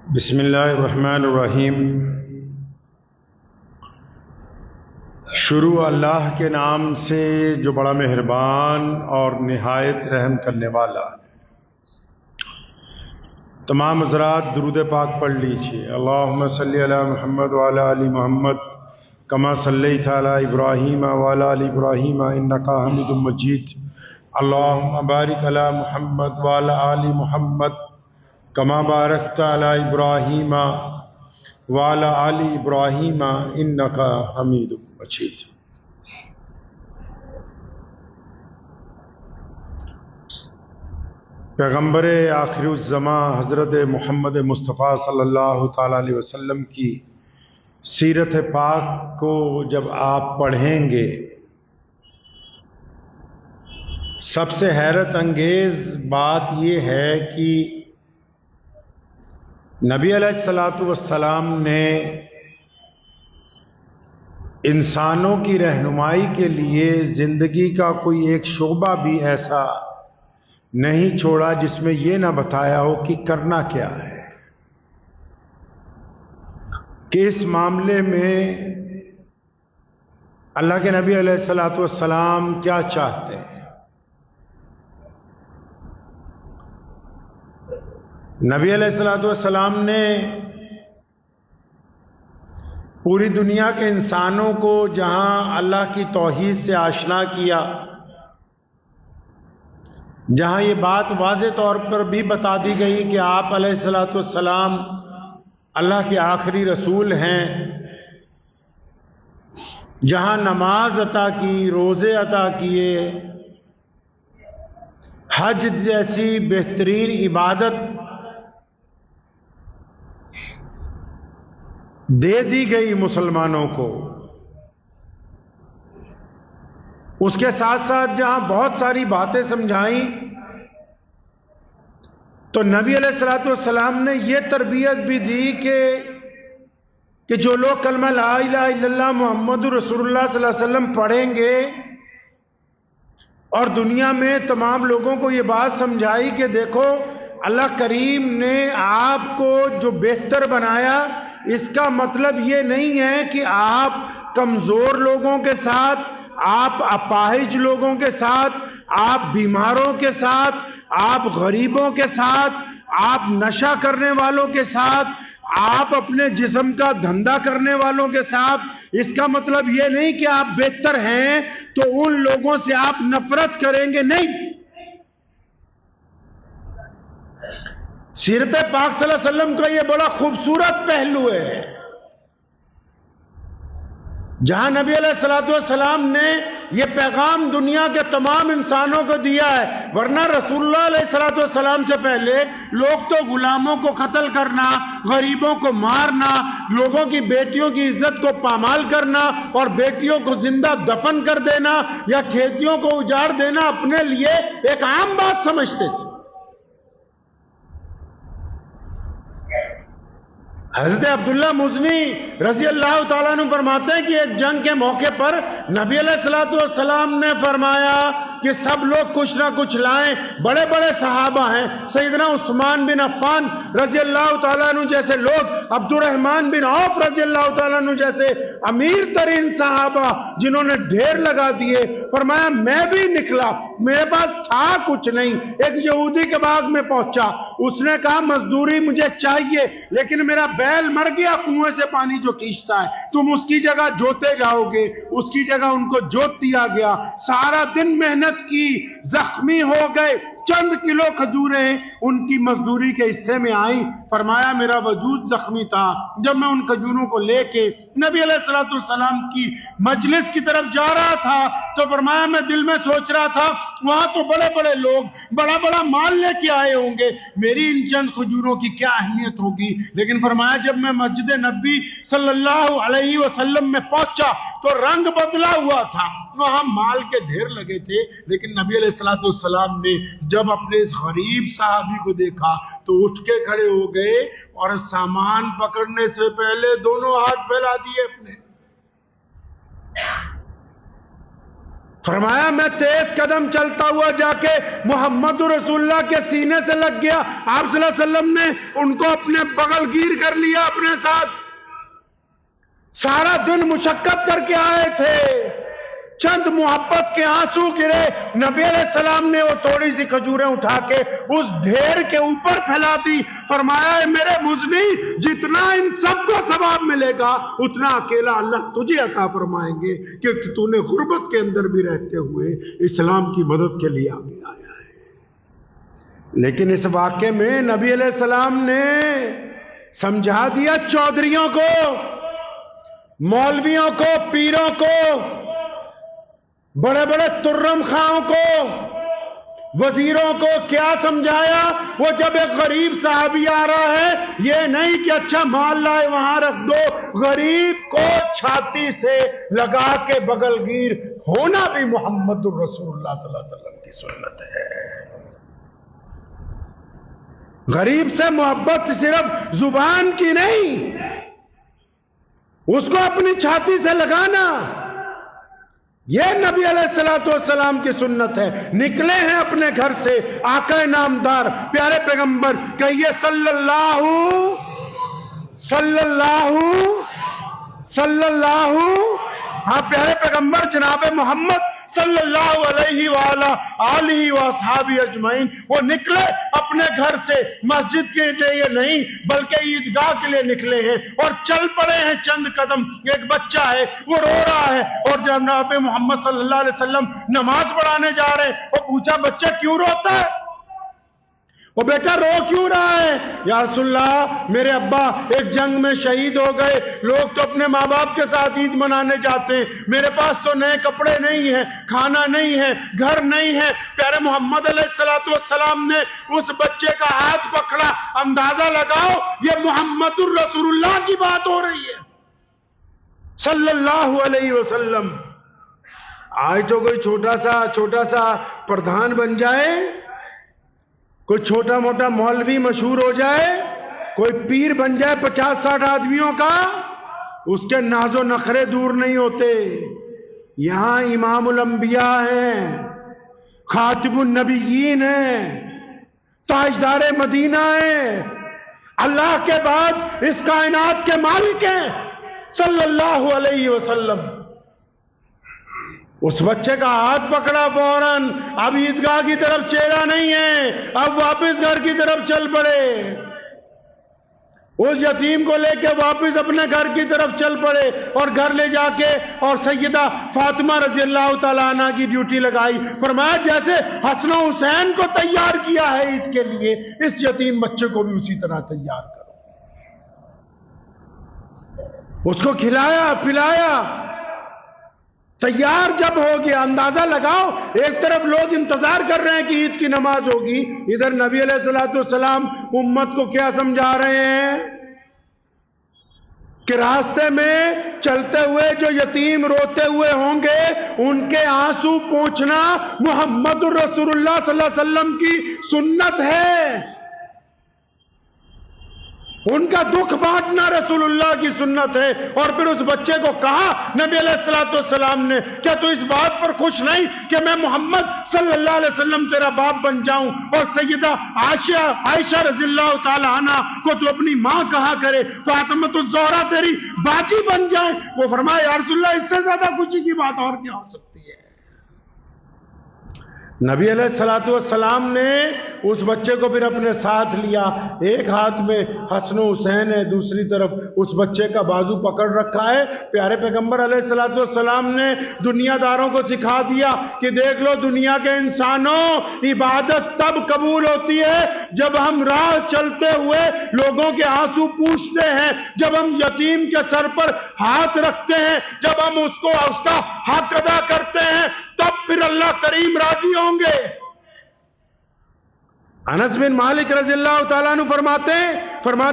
بسم اللہ الرحمن الرحیم۔ شروع اللہ کے نام سے جو بڑا مہربان اور نہایت رحم کرنے والا۔ تمام حضرات درود پاک پڑھ لیجیے۔ اللہم صلی علی محمد وعلی آل محمد کما صلیت علی ابراہیم وعلی آل ابراہیم انکا حمید مجید۔ اللہم بارک علی محمد وعلی آل محمد کما بارکت علی ابراہیم وعلی آل ابراہیم انکا حمید مجید۔ پیغمبر آخر الزماں حضرت محمد مصطفیٰ صلی اللہ تعالیٰ علیہ وسلم کی سیرت پاک کو جب آپ پڑھیں گے، سب سے حیرت انگیز بات یہ ہے کہ نبی علیہ الصلوۃ والسلام نے انسانوں کی رہنمائی کے لیے زندگی کا کوئی ایک شعبہ بھی ایسا نہیں چھوڑا جس میں یہ نہ بتایا ہو کہ کرنا کیا ہے، کہ اس معاملے میں اللہ کے نبی علیہ الصلوۃ والسلام کیا چاہتے ہیں۔ نبی علیہ الصلوۃ والسلام نے پوری دنیا کے انسانوں کو جہاں اللہ کی توحید سے آشنا کیا، جہاں یہ بات واضح طور پر بھی بتا دی گئی کہ آپ علیہ الصلوۃ والسلام اللہ کے آخری رسول ہیں، جہاں نماز عطا کی، روزے عطا کیے، حج جیسی بہترین عبادت دے دی گئی مسلمانوں کو، اس کے ساتھ ساتھ جہاں بہت ساری باتیں سمجھائیں، تو نبی علیہ الصلوۃ والسلام نے یہ تربیت بھی دی کہ جو لوگ کلمہ لا الہ الا اللہ محمد رسول اللہ صلی اللہ علیہ وسلم پڑھیں گے، اور دنیا میں تمام لوگوں کو یہ بات سمجھائی کہ دیکھو اللہ کریم نے آپ کو جو بہتر بنایا، اس کا مطلب یہ نہیں ہے کہ آپ کمزور لوگوں کے ساتھ، آپ اپاہج لوگوں کے ساتھ، آپ بیماروں کے ساتھ، آپ غریبوں کے ساتھ، آپ نشہ کرنے والوں کے ساتھ، آپ اپنے جسم کا دھندا کرنے والوں کے ساتھ، اس کا مطلب یہ نہیں کہ آپ بہتر ہیں تو ان لوگوں سے آپ نفرت کریں گے، نہیں۔ سیرت پاک صلی اللہ علیہ وسلم کا یہ بڑا خوبصورت پہلو ہے، جہاں نبی علیہ الصلوۃ والسلام نے یہ پیغام دنیا کے تمام انسانوں کو دیا ہے۔ ورنہ رسول اللہ علیہ الصلوۃ والسلام سے پہلے لوگ تو غلاموں کو قتل کرنا، غریبوں کو مارنا، لوگوں کی بیٹیوں کی عزت کو پامال کرنا اور بیٹیوں کو زندہ دفن کر دینا یا کھیتیوں کو اجاڑ دینا اپنے لیے ایک عام بات سمجھتے تھے۔ حضرت عبداللہ مزنی رضی اللہ تعالیٰ عنہ فرماتے ہیں کہ ایک جنگ کے موقع پر نبی علیہ الصلوۃ والسلام نے فرمایا کہ سب لوگ کچھ نہ کچھ لائیں۔ بڑے بڑے صحابہ ہیں، سیدنا عثمان بن عفان رضی اللہ تعالیٰ عنہ جیسے لوگ، عبد الرحمن بن عوف رضی اللہ تعالیٰ عنہ جیسے امیر ترین صحابہ جنہوں نے ڈھیر لگا دیے۔ فرمایا میں بھی نکلا، میرے پاس تھا کچھ نہیں۔ ایک یہودی کے باغ میں پہنچا، اس نے کہا مزدوری مجھے چاہیے، لیکن میرا بیل مر گیا کنویں سے پانی جو کھینچتا ہے، تم اس کی جگہ جوتے جاؤ گے۔ اس کی جگہ ان کو جوت دیا گیا، سارا دن محنت کی، زخمی ہو گئے، چند کلو کھجوریں ان کی مزدوری کے حصے میں آئیں۔ فرمایا میرا وجود زخمی تھا، جب میں ان کھجوروں کو لے کے نبی علیہ الصلوۃ والسلام کی مجلس کی طرف جا رہا تھا تو فرمایا میں دل میں سوچ رہا تھا وہاں تو بڑے بڑے لوگ بڑا بڑا مال لے کے آئے ہوں گے، میری ان چند کھجوروں کی کیا اہمیت ہوگی۔ لیکن فرمایا جب میں مسجد نبی صلی اللہ علیہ وسلم میں پہنچا تو رنگ بدلا ہوا تھا، وہاں مال کے ڈھیر لگے تھے، لیکن نبی علیہ الصلوۃ والسلام نے جب اپنے اس غریب صحابی کو دیکھا تو اٹھ کے کھڑے ہو گئے اور سامان پکڑنے سے پہلے دونوں ہاتھ پھیلا دیے اپنے۔ فرمایا میں تیز قدم چلتا ہوا جا کے محمد رسول اللہ کے سینے سے لگ گیا. آپ صلی اللہ علیہ وسلم نے ان کو اپنے بغل گیر کر لیا اپنے ساتھ. سارا دن مشقت کر کے آئے تھے, چند محبت کے آنسو گرے. نبی علیہ السلام نے وہ تھوڑی سی کھجوریں اٹھا کے اس ڈھیر کے اوپر پھیلا دی. فرمایا اے میرے مزنی, جتنا ان سب کو ثواب ملے گا اتنا اکیلا اللہ تجھے عطا فرمائیں گے, کیونکہ تو نے غربت کے اندر بھی رہتے ہوئے اسلام کی مدد کے لیے آگے آیا ہے. لیکن اس واقعے میں نبی علیہ السلام نے سمجھا دیا چودھریوں کو, مولویوں کو, پیروں کو, بڑے بڑے ترم خاؤں کو, وزیروں کو. کیا سمجھایا؟ وہ جب ایک غریب صحابی آ رہا ہے, یہ نہیں کہ اچھا مال لائے وہاں رکھ دو, غریب کو چھاتی سے لگا کے بغل گیر ہونا بھی محمد الرسول اللہ صلی اللہ علیہ وسلم کی سنت ہے. غریب سے محبت صرف زبان کی نہیں, اس کو اپنی چھاتی سے لگانا, یہ نبی علیہ السلام کی سنت ہے. نکلے ہیں اپنے گھر سے آقا نامدار پیارے پیغمبر, کہیے صلی اللہ ہاں پیارے پیغمبر جناب محمد صلی اللہ علیہ وآلہ آلہ وصحابہ اجمعین. وہ نکلے اپنے گھر سے مسجد کے لیے نہیں بلکہ عیدگاہ کے لیے نکلے ہیں, اور چل پڑے ہیں چند قدم. ایک بچہ ہے وہ رو رہا ہے, اور جناب محمد صلی اللہ علیہ وسلم نماز پڑھانے جا رہے ہیں. وہ پوچھا بچہ کیوں روتا ہے؟ وہ بیٹا رو کیوں رہا ہے؟ یا رسول اللہ میرے ابا ایک جنگ میں شہید ہو گئے, لوگ تو اپنے ماں باپ کے ساتھ عید منانے جاتے ہیں, میرے پاس تو نئے کپڑے نہیں ہیں, کھانا نہیں ہے, گھر نہیں ہے. پیارے محمد علیہ السلام نے اس بچے کا ہاتھ پکڑا. اندازہ لگاؤ یہ محمد الرسول اللہ کی بات ہو رہی ہے صلی اللہ علیہ وسلم. آج تو کوئی چھوٹا سا پردھان بن جائے, کوئی چھوٹا موٹا مولوی مشہور ہو جائے, کوئی پیر بن جائے 50-60 آدمیوں کا, اس کے ناز و نخرے دور نہیں ہوتے. یہاں امام الانبیاء ہیں, خاتم النبیین ہیں, تاجدار مدینہ ہیں, اللہ کے بعد اس کائنات کے مالک ہیں صلی اللہ علیہ وسلم. اس بچے کا ہاتھ پکڑا فوراً. اب عیدگاہ کی طرف چہرہ نہیں ہے, اب واپس گھر کی طرف چل پڑے. اس یتیم کو لے کے واپس اپنے گھر کی طرف چل پڑے, اور گھر لے جا کے اور سیدہ فاطمہ رضی اللہ تعالیٰ عنہ کی ڈیوٹی لگائی. فرمایا جیسے حسن و حسین کو تیار کیا ہے عید کے لیے, اس یتیم بچے کو بھی اسی طرح تیار کرو. اس کو کھلایا پلایا, تیار جب ہو گیا. اندازہ لگاؤ, ایک طرف لوگ انتظار کر رہے ہیں کہ عید کی نماز ہوگی, ادھر نبی علیہ السلام امت کو کیا سمجھا رہے ہیں کہ راستے میں چلتے ہوئے جو یتیم روتے ہوئے ہوں گے ان کے آنسو پوچھنا محمد الرسول اللہ صلی اللہ علیہ وسلم کی سنت ہے. ان کا دکھ بانٹنا رسول اللہ کی سنت ہے. اور پھر اس بچے کو کہا نبی علیہ السلام نے, کیا تو اس بات پر خوش نہیں کہ میں محمد صلی اللہ علیہ وسلم تیرا باپ بن جاؤں, اور سیدہ عائشہ رضی اللہ تعالی عنہ کو تو اپنی ماں کہا کرے, فاطمۃ الزہرا تیری باجی بن جائے. وہ فرمایا یا رسول اللہ اس سے زیادہ خوشی کی بات اور کیا ہو سکتی ہے. نبی علیہ السلام نے اس بچے کو پھر اپنے ساتھ لیا. ایک ہاتھ میں حسن و حسین ہے, دوسری طرف اس بچے کا بازو پکڑ رکھا ہے. پیارے پیغمبر علیہ السلام نے دنیا داروں کو سکھا دیا کہ دیکھ لو دنیا کے انسانوں, عبادت تب قبول ہوتی ہے جب ہم راہ چلتے ہوئے لوگوں کے آنسو پوچھتے ہیں, جب ہم یتیم کے سر پر ہاتھ رکھتے ہیں, جب ہم اس کا حق ادا کرتے ہیں, تب پھر اللہ کریم راضی ہوں گے. انس بن مالک رضی اللہ تعالیٰ عنہ فرماتے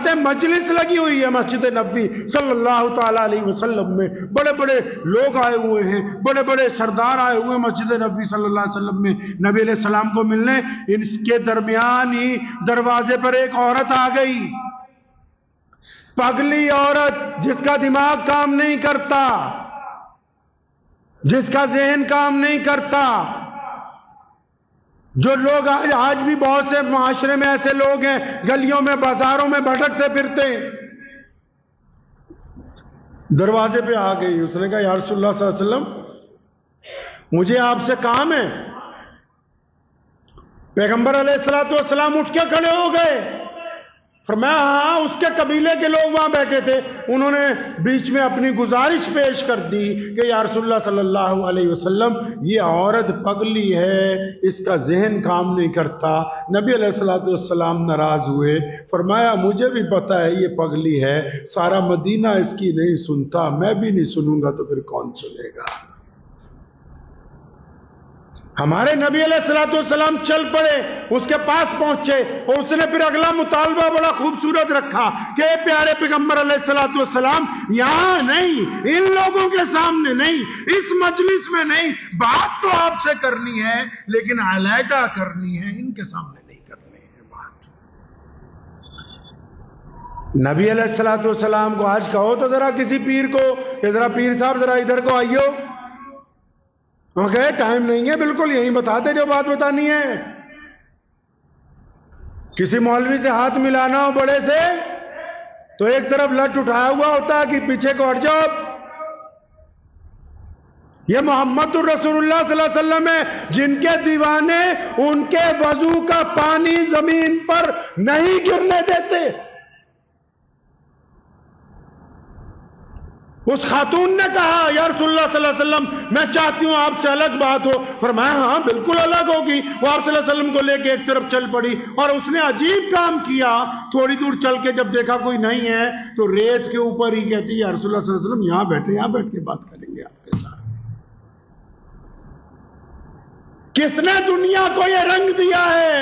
ہیں مجلس لگی ہوئی ہے مسجد نبی صلی اللہ تعالیٰ علیہ وسلم میں, بڑے بڑے لوگ آئے ہوئے ہیں, بڑے بڑے سردار آئے ہوئے مسجد نبی صلی اللہ علیہ وسلم میں نبی علیہ السلام کو ملنے. اس کے درمیان ہی دروازے پر ایک عورت آ گئی, پگلی عورت جس کا دماغ کام نہیں کرتا, جس کا ذہن کام نہیں کرتا. جو لوگ آج بھی بہت سے معاشرے میں ایسے لوگ ہیں گلیوں میں بازاروں میں بھٹکتے پھرتے. دروازے پہ آ گئی, اس نے کہا یا رسول اللہ صلی اللہ علیہ وسلم مجھے آپ سے کام ہے. پیغمبر علیہ الصلوۃ والسلام اٹھ کے کھڑے ہو گئے. فرمایا ہاں. اس کے قبیلے کے لوگ وہاں بیٹھے تھے, انہوں نے بیچ میں اپنی گزارش پیش کر دی کہ یا رسول اللہ صلی اللہ علیہ وسلم یہ عورت پگلی ہے, اس کا ذہن کام نہیں کرتا. نبی علیہ الصلوۃ والسلام ناراض ہوئے. فرمایا مجھے بھی پتا ہے یہ پگلی ہے, سارا مدینہ اس کی نہیں سنتا, میں بھی نہیں سنوں گا تو پھر کون سنے گا. ہمارے نبی علیہ الصلوۃ والسلام چل پڑے, اس کے پاس پہنچے اور اس نے پھر اگلا مطالبہ بڑا خوبصورت رکھا کہ اے پیارے پیغمبر علیہ الصلوۃ والسلام یہاں نہیں, ان لوگوں کے سامنے نہیں, اس مجلس میں نہیں, بات تو آپ سے کرنی ہے لیکن علیحدہ کرنی ہے, ان کے سامنے نہیں کرنی ہے بات. نبی علیہ الصلوۃ والسلام کو آج کہو تو ذرا کسی پیر کو کہ ذرا پیر صاحب ذرا ادھر کو آئیو, ٹائم نہیں ہے, بالکل یہی بتاتے جو بات بتانی ہے. کسی مولوی سے ہاتھ ملانا ہو بڑے سے تو ایک طرف لٹ اٹھایا ہوا ہوتا ہے کہ پیچھے کو ہٹ جاؤ. یہ محمد الرسول اللہ صلی اللہ علیہ وسلم ہے, جن کے دیوانے ان کے وضو کا پانی زمین پر نہیں گرنے دیتے. اس خاتون نے کہا یا رسول اللہ صلی اللہ علیہ وسلم میں چاہتی ہوں آپ سے الگ بات ہو. فرمایا ہاں بالکل الگ ہوگی. وہ آپ صلی اللہ علیہ وسلم کو لے کے ایک طرف چل پڑی اور اس نے عجیب کام کیا. تھوڑی دور چل کے جب دیکھا کوئی نہیں ہے تو ریت کے اوپر ہی کہتی یا رسول اللہ صلی اللہ علیہ وسلم یہاں بیٹھے, یہاں بیٹھ کے بات کریں گے آپ کے ساتھ. کس نے دنیا کو یہ رنگ دیا ہے؟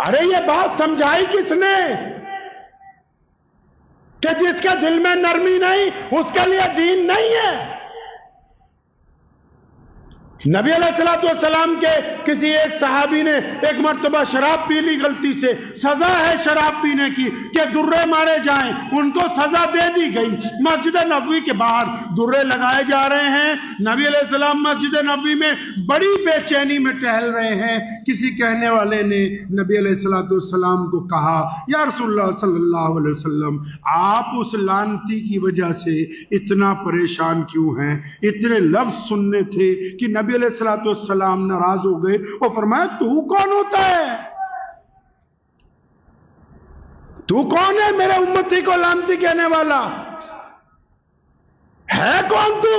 ارے یہ بات سمجھائی کس نے کہ جس کے دل میں نرمی نہیں اس کے لیے دین نہیں ہے. نبی علیہ الصلوۃ والسلام کے کسی ایک صحابی نے ایک مرتبہ شراب پی لی غلطی سے, سزا ہے شراب پینے کی کہ درے مارے جائیں, ان کو سزا دے دی گئی. مسجد نبوی کے باہر درے لگائے جا رہے ہیں. نبی علیہ السلام مسجد نبوی میں بڑی بے چینی میں ٹہل رہے ہیں. کسی کہنے والے نے نبی علیہ الصلوۃ والسلام کو کہا یا رسول اللہ صلی اللہ علیہ وسلم آپ اس لعنتی کی وجہ سے اتنا پریشان کیوں ہیں؟ اتنے لفظ سننے تھے کہ نبی علیہ الصلوۃ والسلام ناراض ہو گئے اور فرمایا تو کون ہوتا ہے؟ تو کون ہے میرے امتی کو لعنتی کہنے والا؟ ہے کون تو؟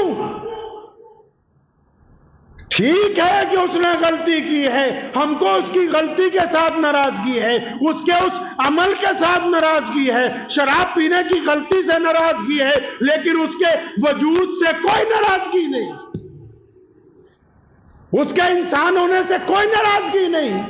ٹھیک ہے کہ اس نے غلطی کی ہے, ہم کو اس کی غلطی کے ساتھ ناراضگی ہے, اس کے اس عمل کے ساتھ ناراضگی ہے, شراب پینے کی غلطی سے ناراضگی ہے, لیکن اس کے وجود سے کوئی ناراضگی نہیں, اس کے انسان ہونے سے کوئی ناراضگی نہیں.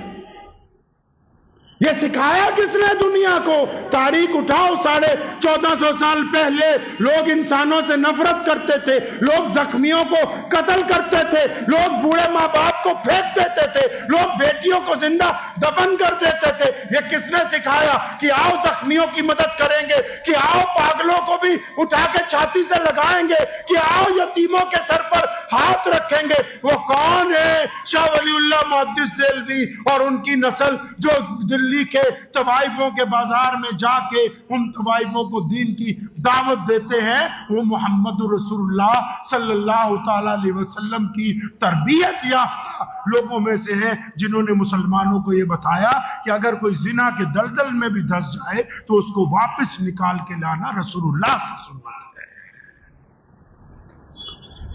یہ سکھایا کس نے دنیا کو؟ تاریخ اٹھاؤ, 1450 سال پہلے لوگ انسانوں سے نفرت کرتے تھے, لوگ زخمیوں کو قتل کرتے تھے, لوگ بوڑھے ماں باپ کو پھینک دیتے تھے, لوگ بیٹیوں کو زندہ دفن کر دیتے تھے. یہ کس نے سکھایا کہ آؤ زخمیوں کی مدد کریں گے, کہ آؤ پاگلوں کو بھی اٹھا کے چھاتی سے لگائیں گے, کہ آؤ یتیموں کے سر پر ہاتھ رکھیں گے؟ وہ کون ہے؟ شاہ ولی اللہ محدث دہلوی اور ان کی نسل جو دلی کے طوائفوں کے بازار میں جا کے ان طوائفوں کو دین کی دعوت دیتے ہیں. وہ محمد رسول اللہ صلی اللہ تعالی علیہ وسلم کی تربیت یافتہ لوگوں میں سے ہیں, جنہوں نے مسلمانوں کو یہ بتایا کہ اگر کوئی زنا کے دلدل میں بھی دھس جائے تو اس کو واپس نکال کے لانا رسول اللہ کی سنت ہے.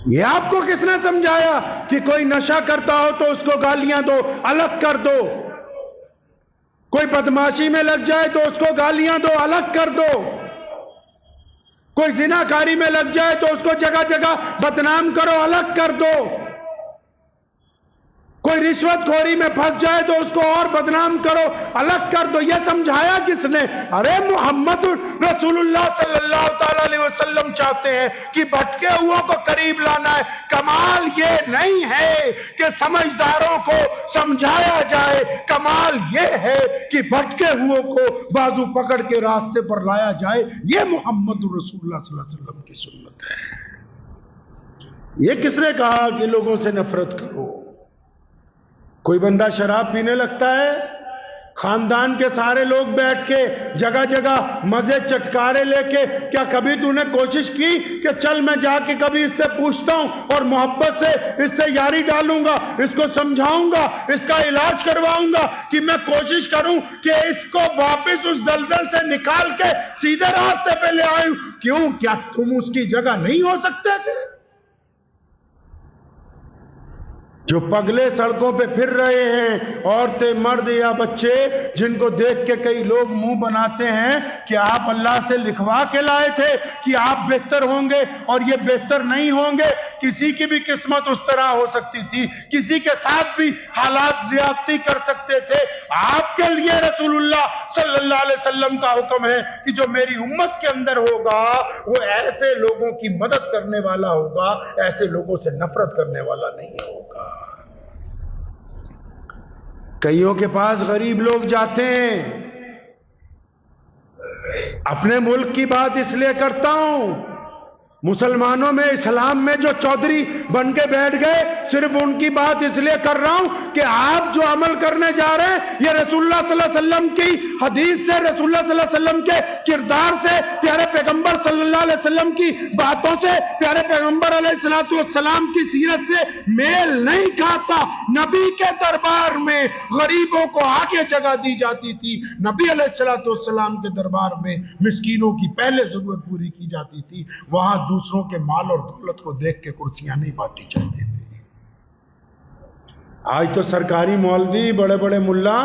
یہ آپ کو کس نے سمجھایا کہ کوئی نشہ کرتا ہو تو اس کو گالیاں دو, الگ کر دو, کوئی بدماشی میں لگ جائے تو اس کو گالیاں دو, الگ کر دو, کوئی زنا کاری میں لگ جائے تو اس کو جگہ جگہ بدنام کرو, الگ کر دو, کوئی رشوت خوری میں پھنس جائے تو اس کو اور بدنام کرو, الگ کر دو. یہ سمجھایا کس نے؟ ارے محمد رسول اللہ صلی اللہ تعالی علیہ وسلم چاہتے ہیں کہ بھٹکے ہوا کو قریب لانا ہے. کمال یہ نہیں ہے کہ سمجھداروں کو سمجھایا جائے, کمال یہ ہے کہ بھٹکے ہوئے کو بازو پکڑ کے راستے پر لایا جائے. یہ محمد رسول اللہ صلی اللہ علیہ وسلم کی سنت ہے. یہ کس نے کہا کہ لوگوں سے نفرت کرو؟ کوئی بندہ شراب پینے لگتا ہے، خاندان کے سارے لوگ بیٹھ کے جگہ جگہ مزے چٹکارے لے کے، کیا کبھی تو نے کوشش کی کہ چل میں جا کے کبھی اس سے پوچھتا ہوں اور محبت سے اس سے یاری ڈالوں گا، اس کو سمجھاؤں گا، اس کا علاج کرواؤں گا، کہ میں کوشش کروں کہ اس کو واپس اس دلدل سے نکال کے سیدھے راستے پہ لے آؤں؟ کیوں؟ کیا تم اس کی جگہ نہیں ہو سکتے تھے؟ جو پگلے سڑکوں پہ پھر رہے ہیں، عورتیں، مرد یا بچے، جن کو دیکھ کے کئی لوگ منہ بناتے ہیں کہ آپ اللہ سے لکھوا کے لائے تھے کہ آپ بہتر ہوں گے، اور یہ بہتر نہیں ہوں گے۔ کسی کی بھی قسمت اس طرح ہو سکتی تھی، کسی کے ساتھ بھی حالات زیادتی کر سکتے تھے۔ آپ کے لیے رسول اللہ صلی اللہ علیہ وسلم کا حکم ہے کہ جو میری امت کے اندر ہوگا وہ ایسے لوگوں کی مدد کرنے والا ہوگا، ایسے لوگوں سے نفرت کرنے والا نہیں ہوگا۔ کئیوں کے پاس غریب لوگ جاتے ہیں، اپنے ملک کی بات اس لیے کرتا ہوں، مسلمانوں میں، اسلام میں جو چودھری بن کے بیٹھ گئے، صرف ان کی بات اس لیے کر رہا ہوں کہ آپ جو عمل کرنے جا رہے ہیں یہ رسول اللہ صلی اللہ علیہ وسلم کی حدیث سے، رسول اللہ صلی اللہ علیہ وسلم کے کردار سے، پیارے پیغمبر صلی اللہ علیہ وسلم کی باتوں سے، پیارے پیغمبر علیہ السلام کی سیرت سے میل نہیں کھاتا۔ نبی کے دربار میں غریبوں کو آگے جگہ دی جاتی تھی، نبی علیہ السلام کے دربار میں مسکینوں کی پہلے ضرورت پوری کی جاتی تھی، وہاں دوسروں کے مال اور دولت کو دیکھ کے کرسیاں نہیں بانٹی جاتی تھی۔ آج تو سرکاری مولوی، بڑے بڑے ملا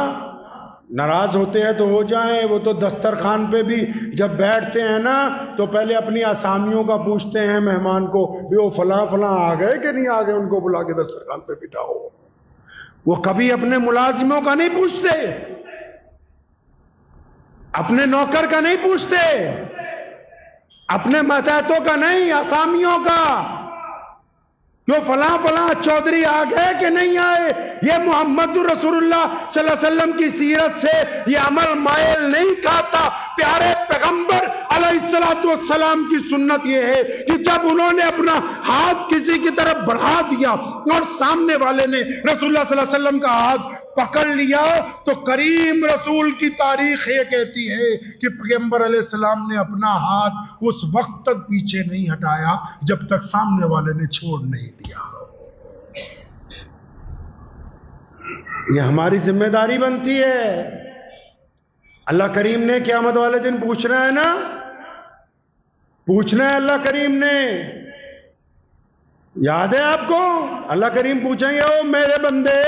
ناراض ہوتے ہیں تو ہو جائیں، وہ تو دسترخوان پہ بھی جب بیٹھتے ہیں نا تو پہلے اپنی اسامیوں کا پوچھتے ہیں مہمان کو، بھی وہ فلاں فلاں آ گئے کہ نہیں آ گئے، ان کو بلا کے دسترخوان پہ بٹھاؤ۔ وہ کبھی اپنے ملازموں کا نہیں پوچھتے، اپنے نوکر کا نہیں پوچھتے، اپنے ماتحتوں کا نہیں، اسامیوں کا، جو فلاں فلاں چودھری آ گئے کہ نہیں آئے۔ یہ محمد رسول اللہ صلی اللہ علیہ وسلم کی سیرت سے یہ عمل مائل نہیں کھاتا۔ پیارے پیغمبر علیہ السلام کی سنت یہ ہے کہ جب انہوں نے اپنا ہاتھ کسی کی طرف بڑھا دیا اور سامنے والے نے رسول اللہ صلی اللہ علیہ وسلم کا ہاتھ پکڑ لیا، تو کریم رسول کی تاریخ یہ کہتی ہے کہ پیغمبر علیہ السلام نے اپنا ہاتھ اس وقت تک پیچھے نہیں ہٹایا جب تک سامنے والے نے چھوڑ نہیں دیا۔ یہ ہماری ذمہ داری بنتی ہے۔ اللہ کریم نے قیامت والے دن پوچھنا ہے نا، پوچھنا ہے اللہ کریم نے، یاد ہے آپ کو؟ اللہ کریم پوچھیں گے، او میرے بندے،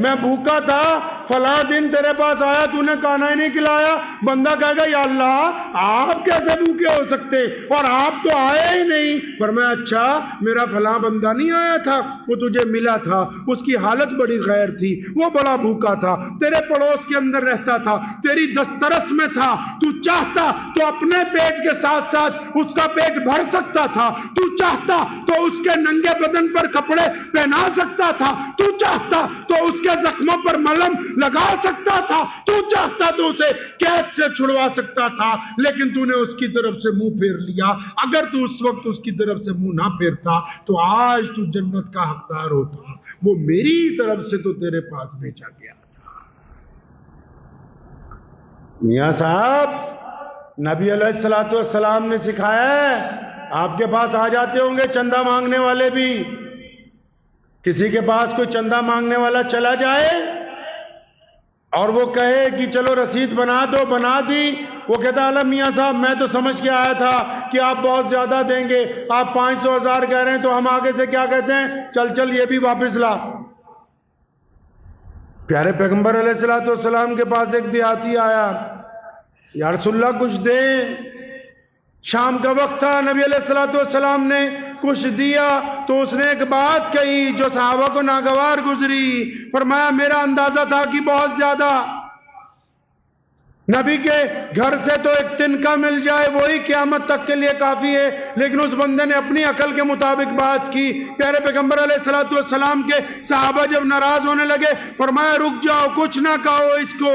میں بھوکا تھا، فلاں دن تیرے پاس آیا، تو نے کھانا ہی نہیں کھلایا۔ بندہ کہے گا، یا اللہ آپ کیسے بھوکے ہو سکتے، اور آپ تو آئے ہی نہیں۔ فرمایا، اچھا میرا فلاں بندہ نہیں آیا تھا، وہ تجھے ملا تھا، اس کی حالت بڑی غیر تھی، وہ بڑا بھوکا تھا، تیرے پڑوس کے اندر رہتا تھا، تیری دسترس میں تھا، تو چاہتا تو اپنے پیٹ کے ساتھ ساتھ اس کا پیٹ بھر سکتا تھا، تو چاہتا تو اس کے ننگے بدن پر کپڑے پہنا سکتا تھا، تو چاہتا تو اس کے زخموں پر ملہم لگا سکتا تھا، تو چاہتا تو اسے قید سے چھڑوا سکتا تھا، لیکن تو نے اس کی طرف سے منہ پھیر لیا۔ اگر تو اس وقت اس کی طرف سے منہ نہ پھیرتا تو آج تو جنت کا حقدار ہوتا، وہ میری طرف سے تو تیرے پاس بھیجا گیا تھا۔ میاں صاحب، نبی علیہ السلام نے سکھایا ہے، آپ کے پاس آ جاتے ہوں گے چندہ مانگنے والے بھی، کسی کے پاس کوئی چندہ مانگنے والا چلا جائے اور وہ کہے کہ چلو رسید بنا دو، بنا دی، وہ کہتا ہے میاں صاحب میں تو سمجھ کے آیا تھا کہ آپ بہت زیادہ دیں گے، آپ 500,000 کہہ رہے ہیں، تو ہم آگے سے کیا کہتے ہیں، چل یہ بھی واپس لا۔ پیارے پیغمبر علیہ السلام کے پاس ایک دیہاتی آیا، یا رسول اللہ کچھ دیں۔ شام کا وقت تھا، نبی علیہ السلام نے کچھ دیا تو اس نے ایک بات کہی جو صحابہ کو ناگوار گزری۔ فرمایا، میرا اندازہ تھا کہ بہت زیادہ، نبی کے گھر سے تو ایک تنکا مل جائے وہی قیامت تک کے لیے کافی ہے، لیکن اس بندے نے اپنی عقل کے مطابق بات کی۔ پیارے پیغمبر علیہ السلام کے صحابہ جب ناراض ہونے لگے، فرمایا رک جاؤ، کچھ نہ کہو اس کو،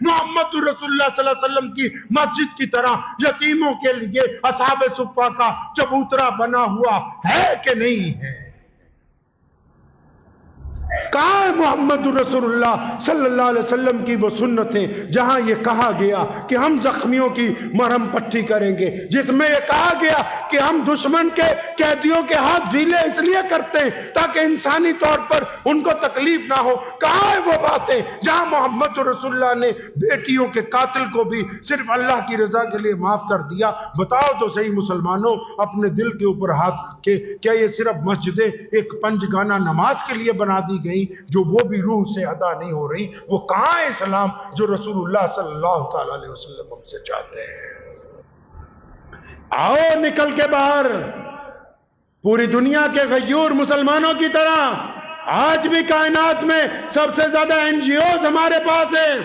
محمد رسول اللہ صلی اللہ علیہ وسلم کی مسجد کی طرح یتیموں کے لیے اصحاب صفہ کا چبوترا بنا ہوا ہے کہ نہیں ہے؟ کہاں ہے محمد رسول اللہ صلی اللہ علیہ وسلم کی وہ سنتیں جہاں یہ کہا گیا کہ ہم زخمیوں کی مرہم پٹی کریں گے، جس میں یہ کہا گیا کہ ہم دشمن کے قیدیوں کے ہاتھ ڈھیلے اس لیے کرتے ہیں تاکہ انسانی طور پر ان کو تکلیف نہ ہو؟ کہاں ہے وہ باتیں جہاں محمد رسول اللہ نے بیٹیوں کے قاتل کو بھی صرف اللہ کی رضا کے لیے معاف کر دیا؟ بتاؤ تو صحیح مسلمانوں، اپنے دل کے اوپر ہاتھ رکھ کے، کیا یہ صرف مسجدیں ایک پنج گانا نماز کے لیے بنا دی گئی جو وہ بھی روح سے ادا نہیں ہو رہی؟ وہ کہاں ہے اسلام جو رسول اللہ صلی اللہ تعالی علیہ وسلم ہم سے چاہتے ہیں؟ آؤ نکل کے باہر، پوری دنیا کے غیور مسلمانوں کی طرح آج بھی کائنات میں سب سے زیادہ این جی اوز ہمارے پاس ہیں،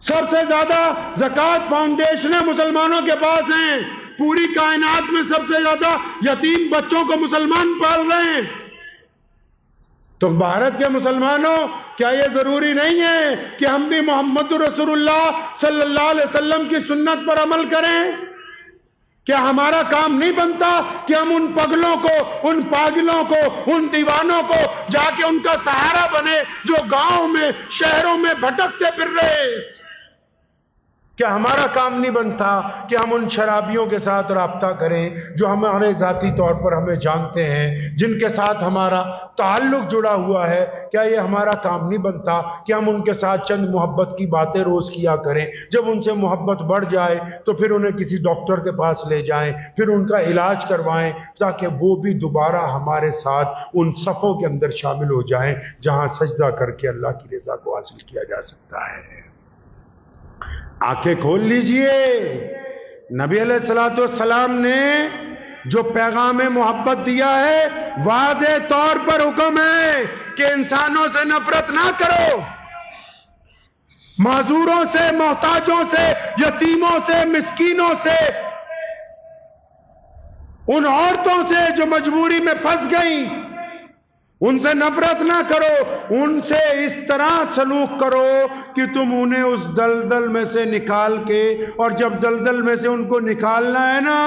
سب سے زیادہ زکوٰۃ فاؤنڈیشنیں مسلمانوں کے پاس ہیں، پوری کائنات میں سب سے زیادہ یتیم بچوں کو مسلمان پال رہے ہیں۔ تو بھارت کے مسلمانوں، کیا یہ ضروری نہیں ہے کہ ہم بھی محمد رسول اللہ صلی اللہ علیہ وسلم کی سنت پر عمل کریں؟ کیا ہمارا کام نہیں بنتا کہ ہم ان پگلوں کو، ان پاگلوں کو، ان دیوانوں کو جا کے ان کا سہارا بنے جو گاؤں میں، شہروں میں بھٹکتے پھر رہے؟ کیا ہمارا کام نہیں بنتا کہ ہم ان شرابیوں کے ساتھ رابطہ کریں جو ہمارے ذاتی طور پر ہمیں جانتے ہیں، جن کے ساتھ ہمارا تعلق جڑا ہوا ہے؟ کیا یہ ہمارا کام نہیں بنتا کہ ہم ان کے ساتھ چند محبت کی باتیں روز کیا کریں؟ جب ان سے محبت بڑھ جائے تو پھر انہیں کسی ڈاکٹر کے پاس لے جائیں، پھر ان کا علاج کروائیں تاکہ وہ بھی دوبارہ ہمارے ساتھ ان صفوں کے اندر شامل ہو جائیں جہاں سجدہ کر کے اللہ کی رضا کو حاصل کیا جا سکتا ہے۔ آنکھیں کھول لیجئے، نبی علیہ الصلوۃ والسلام نے جو پیغام محبت دیا ہے واضح طور پر حکم ہے کہ انسانوں سے نفرت نہ کرو، معذوروں سے، محتاجوں سے، یتیموں سے، مسکینوں سے، ان عورتوں سے جو مجبوری میں پھنس گئیں ان سے نفرت نہ کرو، ان سے اس طرح سلوک کرو کہ تم انہیں اس دلدل میں سے نکال کے، اور جب دلدل میں سے ان کو نکالنا ہے نا،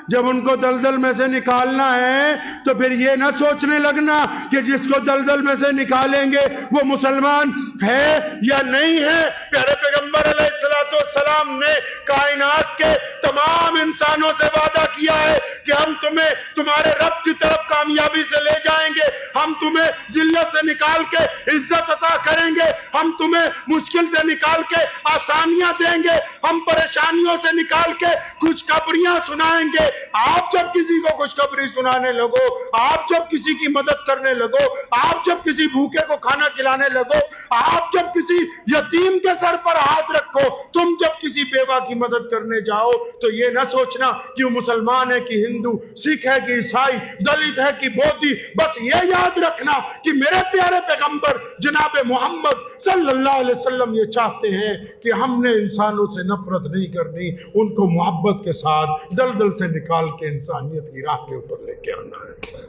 جب ان کو دلدل میں سے نکالنا ہے تو پھر یہ نہ سوچنے لگنا کہ جس کو دلدل میں سے نکالیں گے وہ مسلمان ہے یا نہیں ہے۔ پیارے پیغمبر علیہ السلام نے کائنات کے تمام انسانوں سے وعدہ کیا ہے کہ ہم تمہیں تمہارے رب کی طرف کامیابی سے لے جائیں گے، ہم تمہیں ذلت سے نکال کے عزت عطا کریں گے، ہم تمہیں مشکل سے نکال کے آسانیاں دیں گے، ہم پریشانیوں سے نکال کے خوشخبریاں سنائیں گے۔ آپ جب کسی کو خوشخبری سنانے لگو، آپ جب کسی کی مدد کرنے لگو، آپ جب کسی بھوکے کو کھانا کھلانے لگو، آپ جب کسی یتیم کے سر پر ہاتھ رکھو، تم جب کسی بیوہ کی مدد کرنے جاؤ تو یہ نہ سوچنا کہ وہ مسلمان ہے کہ ہندو، سکھ ہے کہ عیسائی، دلت ہے کہ بودھی، بس یہ یاد رکھنا کہ میرے پیارے پیغمبر جناب محمد صلی اللہ علیہ وسلم یہ چاہتے ہیں کہ ہم نے انسانوں سے نفرت نہیں کرنی، ان کو محبت کے ساتھ دلدل سے نکال کے انسانیت کی راہ کے اوپر لے کے آنا ہے۔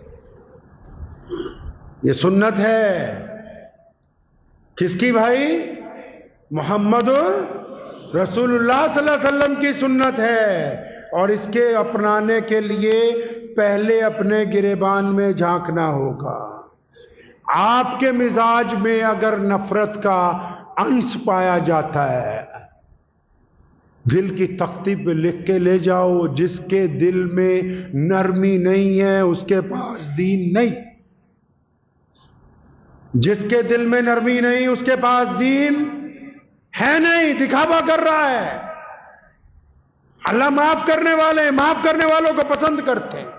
یہ سنت ہے کس کی بھائی؟ محمد رسول اللہ صلی اللہ علیہ وسلم کی سنت ہے، اور اس کے اپنانے کے لیے پہلے اپنے گریبان میں جھانکنا ہوگا۔ آپ کے مزاج میں اگر نفرت کا انس پایا جاتا ہے، دل کی تختی پہ لکھ کے لے جاؤ، جس کے دل میں نرمی نہیں ہے اس کے پاس دین نہیں، جس کے دل میں نرمی نہیں اس کے پاس دین ہے نہیں، دکھاوا کر رہا ہے۔ اللہ معاف کرنے والے، معاف کرنے والوں کو پسند کرتے ہیں،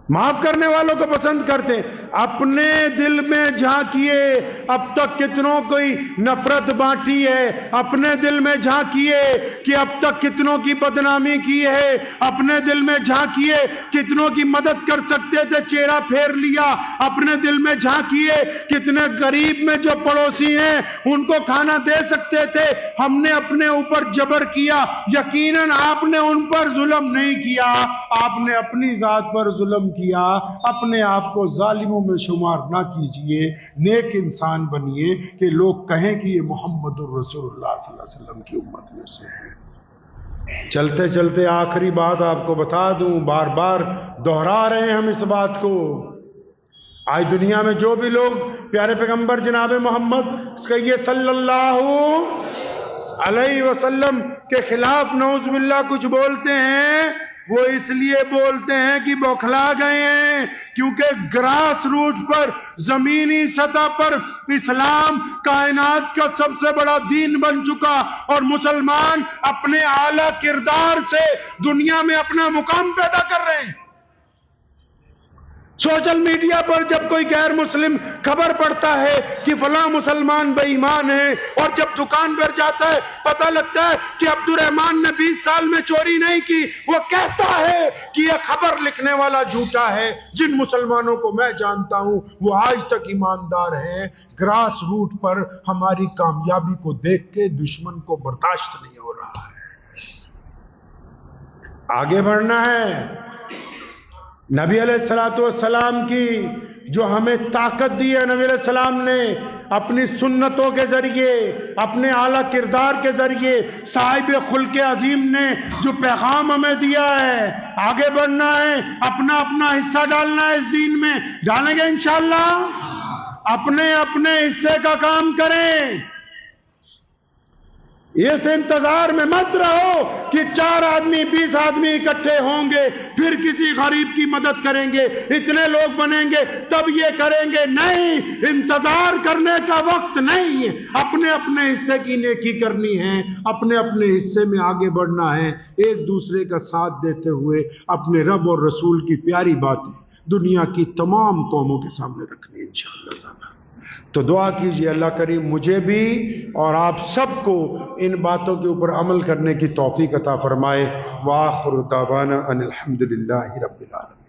معاف کرنے والوں کو پسند کرتے ہیں۔ اپنے دل میں جھانکیے، اب تک کتنوں کی نفرت بانٹی ہے، اپنے دل میں جھانکیے کہ اب تک کتنوں کی بدنامی کی ہے، اپنے دل میں جھانکیے کتنوں کی مدد کر سکتے تھے چہرہ پھیر لیا، اپنے دل میں جھانکیے کتنے غریب میں جو پڑوسی ہیں ان کو کھانا دے سکتے تھے، ہم نے اپنے اوپر جبر کیا۔ یقیناً آپ نے ان پر ظلم نہیں کیا، آپ نے اپنی ذات پر ظلم کیا، اپنے آپ کو ظالموں میں شمار نہ کیجئے، نیک انسان بنیے کہ لوگ کہیں کہ یہ محمد الرسول اللہ صلی اللہ علیہ وسلم کی امت میں سے ہیں۔ چلتے چلتے آخری بات آپ کو بتا دوں، بار بار دہرا رہے ہیں ہم اس بات کو، آج دنیا میں جو بھی لوگ پیارے پیغمبر جناب محمد صلی اللہ علیہ وسلم کے خلاف نعوذ باللہ کچھ بولتے ہیں، وہ اس لیے بولتے ہیں کہ بوکھلا گئے ہیں، کیونکہ گراس روٹ پر، زمینی سطح پر اسلام کائنات کا سب سے بڑا دین بن چکا، اور مسلمان اپنے اعلیٰ کردار سے دنیا میں اپنا مقام پیدا کر رہے ہیں۔ سوشل میڈیا پر جب کوئی غیر مسلم خبر پڑتا ہے کہ فلاں مسلمان بے ایمان ہے، اور جب دکان پر جاتا ہے پتہ لگتا ہے کہ عبد الرحمان نے 20 سال میں چوری نہیں کی، وہ کہتا ہے کہ یہ خبر لکھنے والا جھوٹا ہے۔ جن مسلمانوں کو میں جانتا ہوں وہ آج تک ایماندار ہیں۔ گراس روٹ پر ہماری کامیابی کو دیکھ کے دشمن کو برداشت نہیں ہو رہا ہے۔ آگے بڑھنا ہے۔ نبی علیہ السلام کی جو ہمیں طاقت دی ہے، نبی علیہ السلام نے اپنی سنتوں کے ذریعے، اپنے اعلیٰ کردار کے ذریعے، صاحب خلق عظیم نے جو پیغام ہمیں دیا ہے، آگے بڑھنا ہے، اپنا اپنا حصہ ڈالنا ہے اس دین میں۔ ڈالیں گے انشاءاللہ؟ اپنے اپنے حصے کا کام کریں۔ اس انتظار میں مت رہو کہ 4 آدمی 20 آدمی اکٹھے ہوں گے پھر کسی غریب کی مدد کریں گے، اتنے لوگ بنیں گے تب یہ کریں گے۔ نہیں، انتظار کرنے کا وقت نہیں ہے، اپنے اپنے حصے کی نیکی کرنی ہے، اپنے اپنے حصے میں آگے بڑھنا ہے، ایک دوسرے کا ساتھ دیتے ہوئے اپنے رب اور رسول کی پیاری باتیں دنیا کی تمام قوموں کے سامنے رکھنی ہے انشاءاللہ تعالی۔ تو دعا کیجئے اللہ کریم مجھے بھی اور آپ سب کو ان باتوں کے اوپر عمل کرنے کی توفیق عطا فرمائے۔ وآخر دعوانا ان الحمدللہ رب العالمین۔